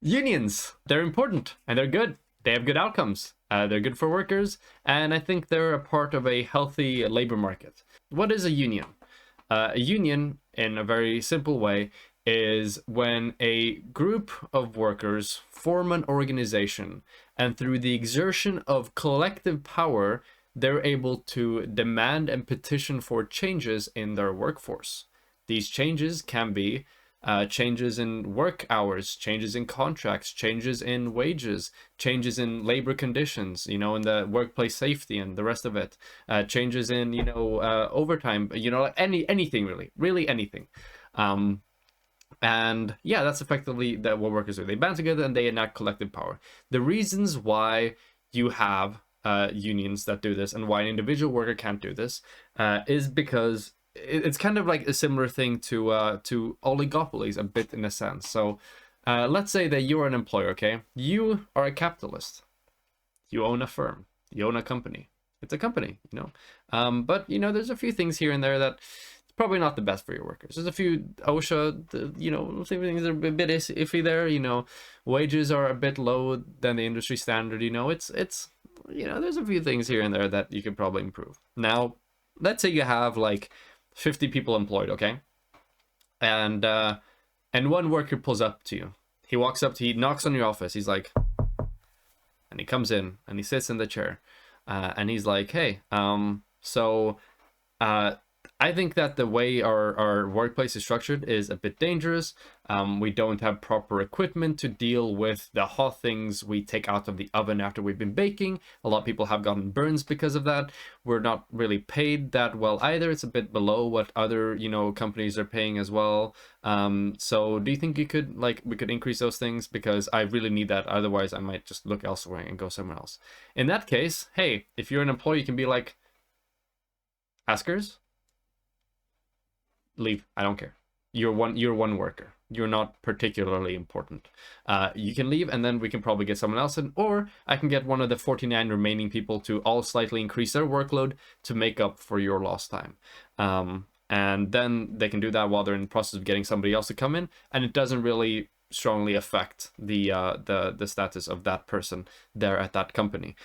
Unions, they're important and they're good. They have good outcomes. They're good for workers, and I think they're a part of a healthy labor market. What is a union? A union, in a very simple way, is when a group of workers form an organization, and through the exertion of collective power, they're able to demand and petition for changes in their workforce. These changes can be changes in work hours, changes in contracts, changes in wages, changes in labor conditions, in the workplace safety and the rest of it, changes in, overtime, anything really anything. And yeah, that's effectively what workers do. They band together and they enact collective power. The reasons why you have unions that do this and why an individual worker can't do this is because it's kind of like a similar thing to oligopolies a bit, in a sense. So let's say that you're an employer, okay? You are a capitalist. You own a firm. You own a company. It's a company, but there's a few things here and there that it's probably not the best for your workers. There's a few OSHA, things are a bit iffy there. Wages are a bit low than the industry standard. It's there's a few things here and there that you could probably improve. Now, let's say you have like 50 people employed, okay? And one worker pulls up to you. He walks up to you, he knocks on your office. He's like, and he comes in and he sits in the chair, and he's like, hey, I think that the way our workplace is structured is a bit dangerous. We don't have proper equipment to deal with the hot things we take out of the oven after we've been baking. A lot of people have gotten burns because of that. We're not really paid that well either. It's a bit below what other, companies are paying as well. So do you think we could increase those things? Because I really need that. Otherwise, I might just look elsewhere and go somewhere else. In that case, hey, if you're an employee, you can be like, askers, leave. I don't care. You're one worker. You're not particularly important. You can leave, and then we can probably get someone else in, or I can get one of the 49 remaining people to all slightly increase their workload to make up for your lost time. And then they can do that while they're in the process of getting somebody else to come in, and it doesn't really strongly affect the status of that person there at that company.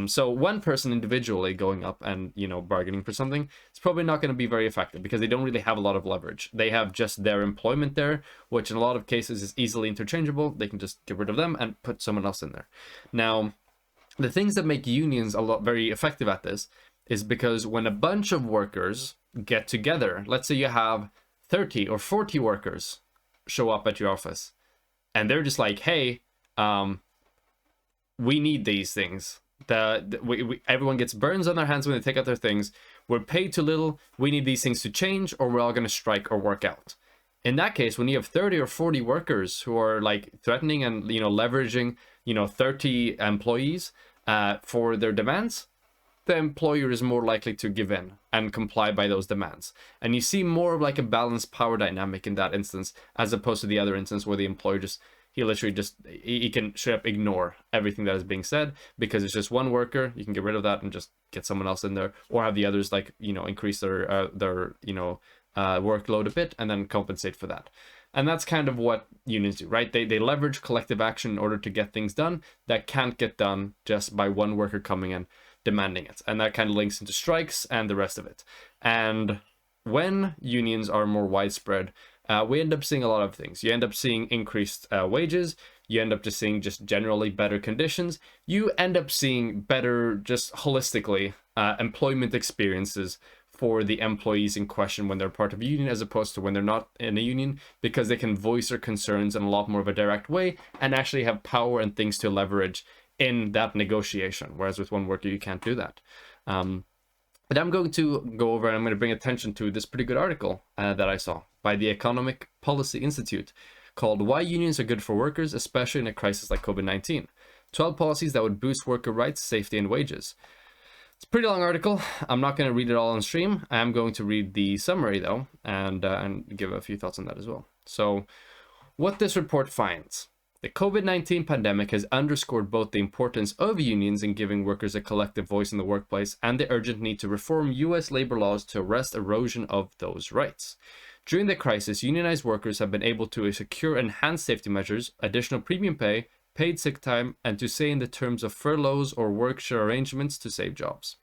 So one person individually going up and bargaining for something, it's probably not going to be very effective because they don't really have a lot of leverage. They have just their employment there, which in a lot of cases is easily interchangeable. They can just get rid of them and put someone else in there. Now, the things that make unions very effective at this is because when a bunch of workers get together, let's say you have 30 or 40 workers show up at your office, and they're just like, hey, we need these things. Everyone gets burns on their hands when they take out their things. We're paid too little. We need these things to change, or we're all going to strike or work out. In that case, when you have 30 or 40 workers who are like threatening and leveraging 30 employees for their demands, the employer is more likely to give in and comply by those demands. And you see more of like a balanced power dynamic in that instance, as opposed to the other instance where the employer he can straight up ignore everything that is being said because it's just one worker. You can get rid of that and just get someone else in there, or have the others increase their workload a bit and then compensate for that. And that's kind of what unions do, right? They leverage collective action in order to get things done that can't get done just by one worker coming in demanding it. And that kind of links into strikes and the rest of it. And when unions are more widespread, we end up seeing a lot of things. You end up seeing increased wages. You end up just seeing just generally better conditions. You end up seeing better, just holistically, employment experiences for the employees in question when they're part of a union, as opposed to when they're not in a union, because they can voice their concerns in a lot more of a direct way and actually have power and things to leverage in that negotiation. Whereas with one worker, you can't do that. But I'm going to go over and I'm going to bring attention to this pretty good article that I saw by the Economic Policy Institute called Why Unions Are Good for Workers, Especially in a Crisis like COVID-19. 12 Policies That Would Boost Worker Rights, Safety, and Wages. It's a pretty long article. I'm not going to read it all on stream. I am going to read the summary, though, and give a few thoughts on that as well. So, what this report finds. The COVID-19 pandemic has underscored both the importance of unions in giving workers a collective voice in the workplace and the urgent need to reform U.S. labor laws to arrest erosion of those rights. During the crisis, unionized workers have been able to secure enhanced safety measures, additional premium pay, paid sick time, and to say in the terms of furloughs or work share arrangements to save jobs.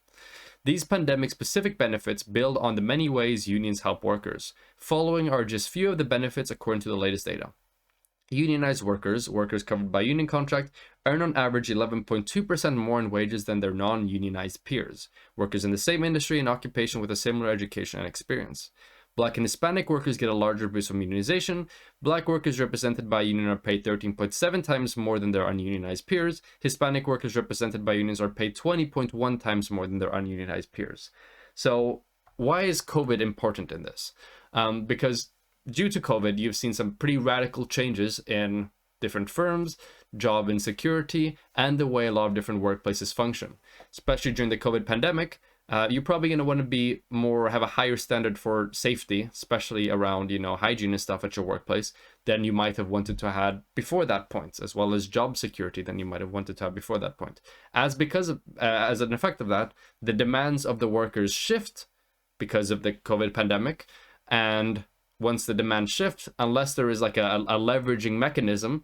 These pandemic-specific benefits build on the many ways unions help workers. Following are just few of the benefits according to the latest data. Unionized workers covered by union contract, earn on average 11.2% more in wages than their non-unionized peers, workers in the same industry and occupation with a similar education and experience. Black and Hispanic workers get a larger boost from unionization. Black workers represented by a union are paid 13.7 times more than their ununionized peers. Hispanic workers represented by unions are paid 20.1 times more than their ununionized peers. So why is COVID important in this? Because due to COVID, you've seen some pretty radical changes in different firms, job insecurity, and the way a lot of different workplaces function. Especially during the COVID pandemic, you're probably going to want to have a higher standard for safety, especially around, hygiene and stuff at your workplace, than you might have wanted to have before that point, as well as job security than you might have wanted to have before that point. As an effect of that, the demands of the workers shift because of the COVID pandemic, and once the demand shifts, unless there is like a leveraging mechanism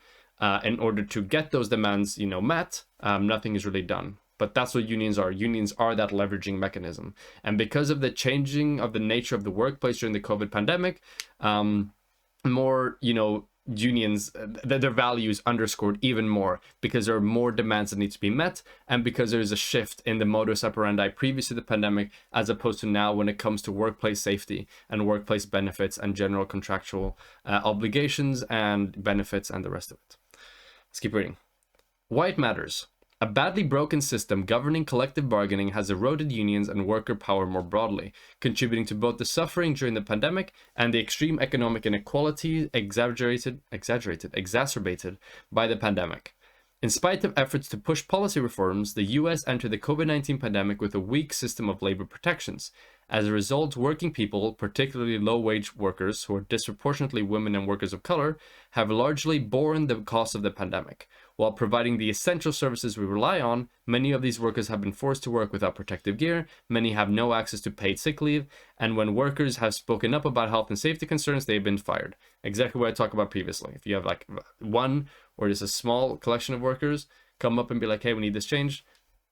in order to get those demands, met, nothing is really done. But that's what unions are. Unions are that leveraging mechanism. And because of the changing of the nature of the workplace during the COVID pandemic, more, unions, their value is underscored even more because there are more demands that need to be met, and because there is a shift in the modus operandi previous to the pandemic as opposed to now when it comes to workplace safety and workplace benefits and general contractual obligations and benefits and the rest of it. Let's keep reading. Why it matters. A badly broken system governing collective bargaining has eroded unions and worker power more broadly, contributing to both the suffering during the pandemic and the extreme economic inequality exacerbated by the pandemic. In spite of efforts to push policy reforms, the US entered the COVID-19 pandemic with a weak system of labor protections. As a result, working people, particularly low-wage workers, who are disproportionately women and workers of color, have largely borne the cost of the pandemic. While providing the essential services we rely on, many of these workers have been forced to work without protective gear, many have no access to paid sick leave, and when workers have spoken up about health and safety concerns, they have been fired. Exactly what I talked about previously. If you have like one or just a small collection of workers come up and be like, hey, we need this changed,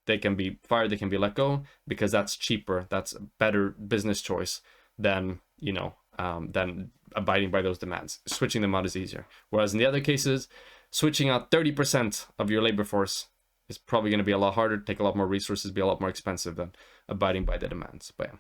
they can be fired, they can be let go, because that's cheaper, that's a better business choice than, than abiding by those demands. Switching them out is easier. Whereas in the other cases, switching out 30% of your labor force is probably going to be a lot harder, take a lot more resources, be a lot more expensive than abiding by the demands. But yeah.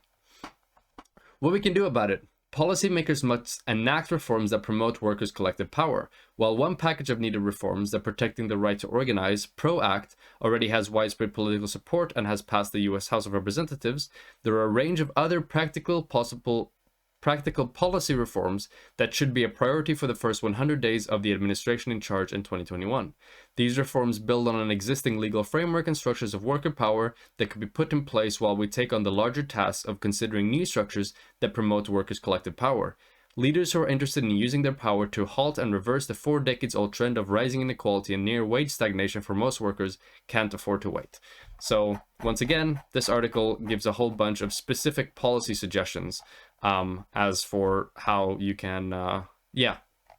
What we can do about it. Policymakers must enact reforms that promote workers' collective power. While one package of needed reforms that protecting the right to organize, PRO Act, already has widespread political support and has passed the US House of Representatives, there are a range of other practical policy reforms that should be a priority for the first 100 days of the administration in charge in 2021. These reforms build on an existing legal framework and structures of worker power that could be put in place while we take on the larger task of considering new structures that promote workers' collective power. Leaders who are interested in using their power to halt and reverse the 4 decades-old trend of rising inequality and near wage stagnation for most workers can't afford to wait. So, once again, this article gives a whole bunch of specific policy suggestions as for how you can,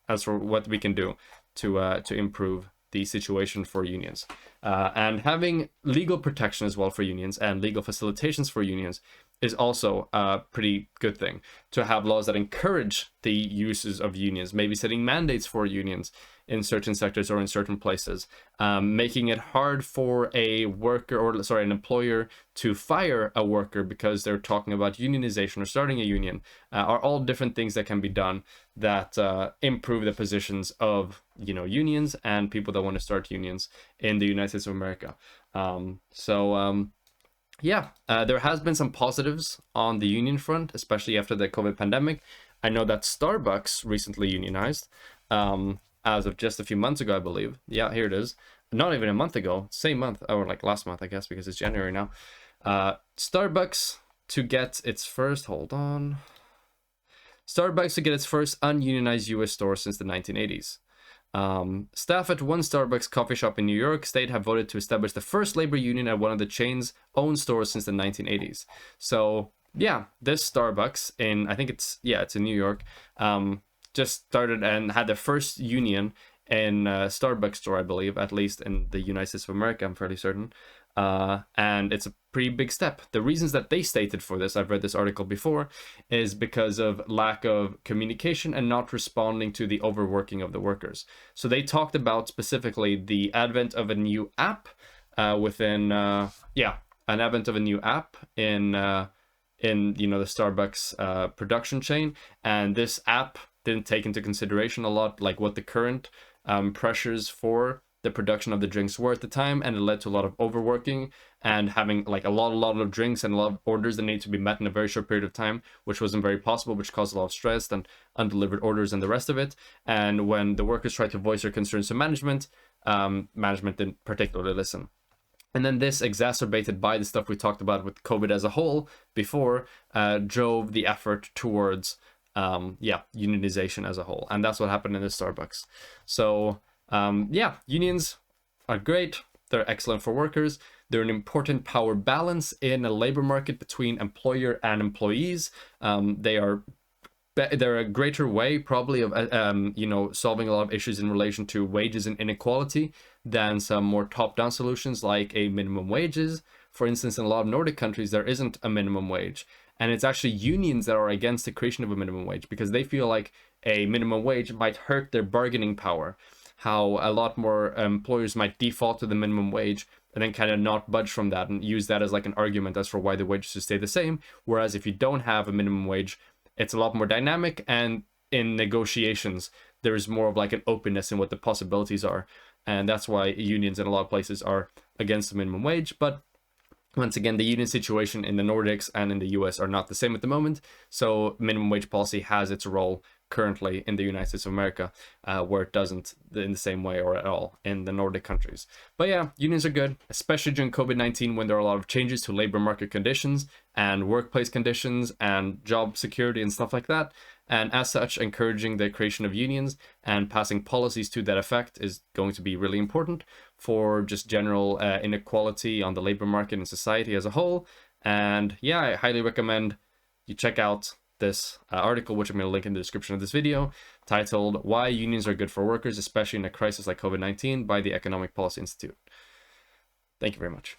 as for what we can do to improve the situation for unions. And having legal protection as well for unions and legal facilitations for unions is also a pretty good thing. To have laws that encourage the uses of unions, maybe setting mandates for unions in certain sectors or in certain places, making it hard for an employer to fire a worker because they're talking about unionization or starting a union, are all different things that can be done that improve the positions of unions and people that want to start unions in the United States of America. There has been some positives on the union front, especially after the COVID pandemic. I know that Starbucks recently unionized, as of just a few months ago, I believe. Yeah, here it is. Not even a month ago, same month, or like last month, I guess, because it's January now. Starbucks to get its first ununionized US store since the 1980s. Staff at one Starbucks coffee shop in New York State have voted to establish the first labor union at one of the chain's own stores since the 1980s. So yeah, this Starbucks in, I think it's in New York, just started and had their first union in a Starbucks store, I believe, at least in the United States of America, I'm fairly certain. And it's a pretty big step. The reasons that they stated for this, I've read this article before, is because of lack of communication and not responding to the overworking of the workers. So they talked about specifically the advent of a new app an advent of a new app in the Starbucks production chain, and this app didn't take into consideration a lot like what the current pressures for the production of the drinks were at the time, and it led to a lot of overworking and having like a lot of drinks and a lot of orders that need to be met in a very short period of time, which wasn't very possible, which caused a lot of stress and undelivered orders and the rest of it. And when the workers tried to voice their concerns to management, management didn't particularly listen. And then this, exacerbated by the stuff we talked about with COVID as a whole before, drove the effort towards unionization as a whole. And that's what happened in the Starbucks. So unions are great. They're excellent for workers. They're an important power balance in a labor market between employer and employees. They're a greater way probably of solving a lot of issues in relation to wages and inequality than some more top-down solutions like a minimum wages. For instance, in a lot of Nordic countries, there isn't a minimum wage. And it's actually unions that are against the creation of a minimum wage because they feel like a minimum wage might hurt their bargaining power. How a lot more employers might default to the minimum wage and then kind of not budge from that and use that as like an argument as for why the wages should stay the same. Whereas if you don't have a minimum wage, it's a lot more dynamic, and in negotiations, there's more of like an openness in what the possibilities are. And that's why unions in a lot of places are against the minimum wage. But once again, the union situation in the Nordics and in the US are not the same at the moment. So minimum wage policy has its role currently in the United States of America, where it doesn't in the same way or at all in the Nordic countries. But yeah, unions are good, especially during COVID-19 when there are a lot of changes to labor market conditions and workplace conditions and job security and stuff like that. And as such, encouraging the creation of unions and passing policies to that effect is going to be really important for just general inequality on the labor market and society as a whole. And yeah, I highly recommend you check out this article, which I'm going to link in the description of this video, titled "Why Unions Are Good for Workers, Especially in a Crisis Like COVID-19" by the Economic Policy Institute. Thank you very much.